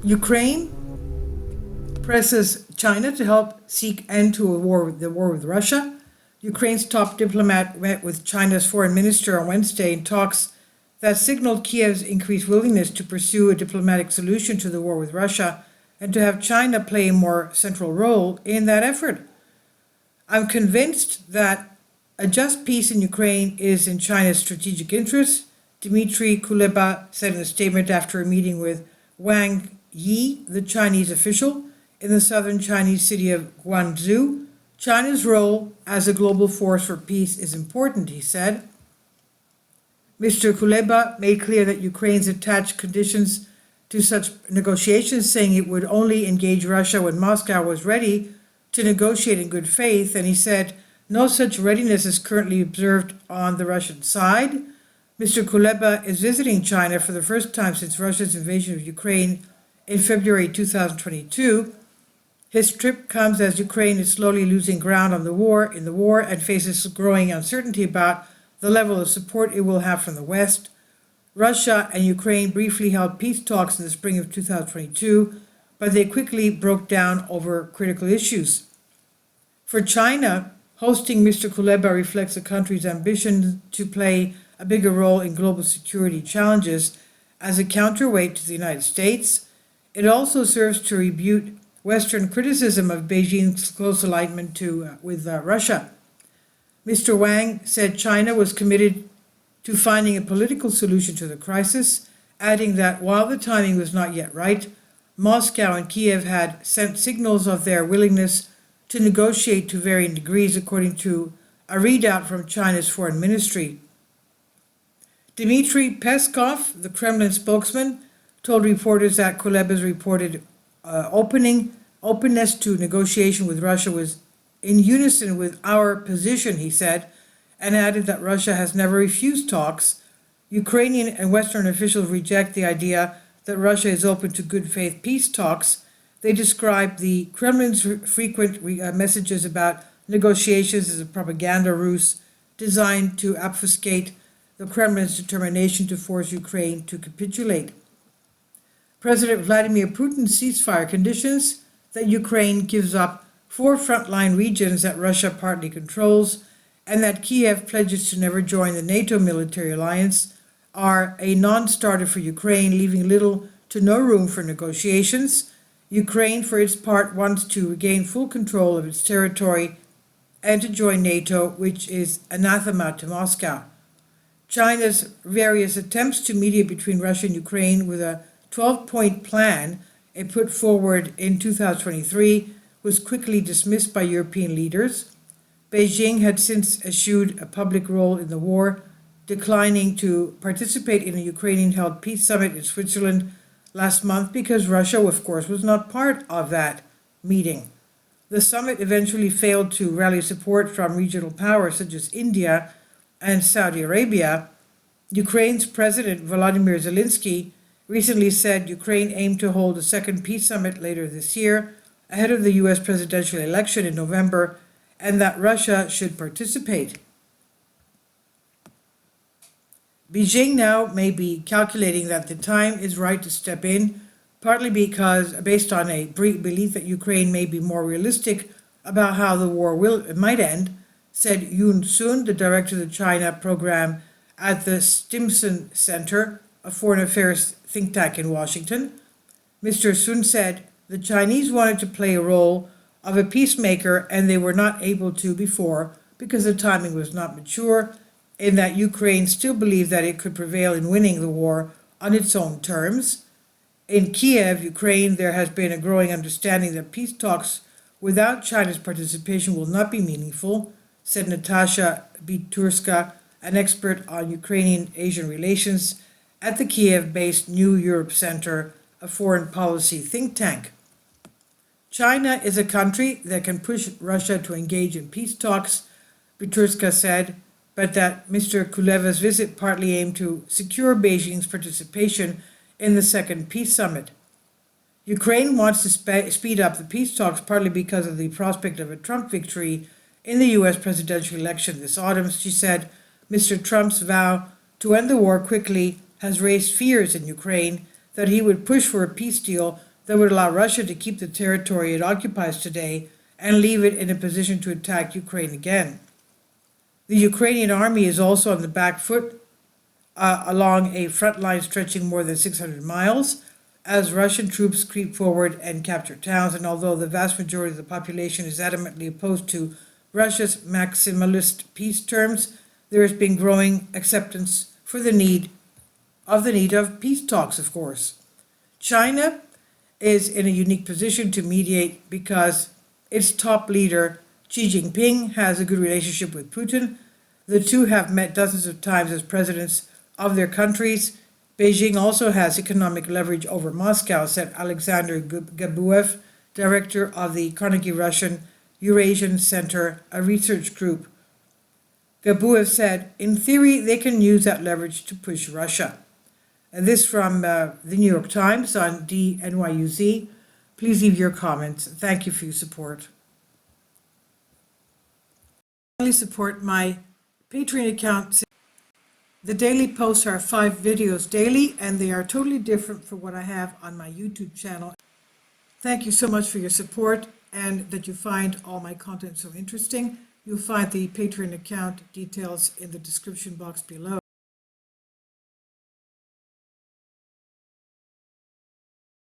Ukraine presses China to help seek end to the war with Russia. Ukraine's top diplomat met with China's foreign minister on Wednesday in talks that signaled Kiev's increased willingness to pursue a diplomatic solution to the war with Russia and to have China play a more central role in that effort. I'm convinced that a just peace in Ukraine is in China's strategic interest, Dmitry Kuleba said in a statement after a meeting with Wang Yi, the Chinese official, in the southern Chinese city of Guangzhou. China's role as a global force for peace is important, he said. Mr. Kuleba made clear that Ukraine's attached conditions to such negotiations, saying it would only engage Russia when Moscow was ready to negotiate in good faith, and he said no such readiness is currently observed on the Russian side. Mr. Kuleba is visiting China for the first time since Russia's invasion of Ukraine in February 2022. His trip comes as Ukraine is slowly losing ground in the war and faces growing uncertainty about the level of support it will have from the West. Russia and Ukraine briefly held peace talks in the spring of 2022, but they quickly broke down over critical issues. For China, hosting Mr. Kuleba reflects the country's ambition to play a bigger role in global security challenges as a counterweight to the United States. It also serves to rebuke Western criticism of Beijing's close alignment with Russia. Mr. Wang said China was committed to finding a political solution to the crisis, adding that while the timing was not yet right, Moscow and Kiev had sent signals of their willingness to negotiate to varying degrees, according to a readout from China's foreign ministry. Dmitry Peskov, the Kremlin spokesman, told reporters that Kuleba's reported openness to negotiation with Russia was in unison with our position, he said, and added that Russia has never refused talks. Ukrainian and Western officials reject the idea that Russia is open to good faith peace talks. They describe the Kremlin's frequent messages about negotiations as a propaganda ruse designed to obfuscate the Kremlin's determination to force Ukraine to capitulate. President Vladimir Putin's ceasefire conditions that Ukraine gives up 4 frontline regions that Russia partly controls, and that Kiev pledges to never join the NATO military alliance are a non-starter for Ukraine, leaving little to no room for negotiations. Ukraine, for its part, wants to regain full control of its territory and to join NATO, which is anathema to Moscow. China's various attempts to mediate between Russia and Ukraine with a 12-point plan it put forward in 2023 was quickly dismissed by European leaders. Beijing had since eschewed a public role in the war, declining to participate in a Ukrainian-held peace summit in Switzerland last month because Russia, of course, was not part of that meeting. The summit eventually failed to rally support from regional powers such as India and Saudi Arabia. Ukraine's President Volodymyr Zelensky recently said Ukraine aimed to hold a second peace summit later this year, ahead of the U.S. presidential election in November, and that Russia should participate. Beijing now may be calculating that the time is right to step in, partly based on a belief that Ukraine may be more realistic about how the war might end, said Yoon Soon, the director of the China program at the Stimson Center, a foreign affairs think tank in Washington. Mr. Sun said the Chinese wanted to play a role of a peacemaker and they were not able to before because the timing was not mature, in that Ukraine still believed that it could prevail in winning the war on its own terms. In Kiev, Ukraine, there has been a growing understanding that peace talks without China's participation will not be meaningful, said Natasha Biturska, an expert on Ukrainian-Asian relations at the Kiev-based New Europe Center, a foreign policy think tank. China is a country that can push Russia to engage in peace talks, Biturska said, but that Mr. Kuleva's visit partly aimed to secure Beijing's participation in the second peace summit. Ukraine wants to speed up the peace talks partly because of the prospect of a Trump victory in the U.S. presidential election this autumn. She said Mr. Trump's vow to end the war quickly has raised fears in Ukraine that he would push for a peace deal that would allow Russia to keep the territory it occupies today and leave it in a position to attack Ukraine again. The Ukrainian army is also on the back foot along a front line stretching more than 600 miles as Russian troops creep forward and capture towns. And although the vast majority of the population is adamantly opposed to Russia's maximalist peace terms, there has been growing acceptance for the need of peace talks, of course. China is in a unique position to mediate because its top leader, Xi Jinping, has a good relationship with Putin. The two have met dozens of times as presidents of their countries. Beijing also has economic leverage over Moscow, said Alexander Gabuev, director of the Carnegie Russian Eurasian Center, a research group. Gabuev said, in theory, they can use that leverage to push Russia. And this from the New York Times on DNYUZ. Please leave your comments. Thank you for your support. Finally, support my Patreon account. The daily posts are 5 videos daily, and they are totally different from what I have on my YouTube channel. Thank you so much for your support and that you find all my content so interesting. You'll find the Patreon account details in the description box below.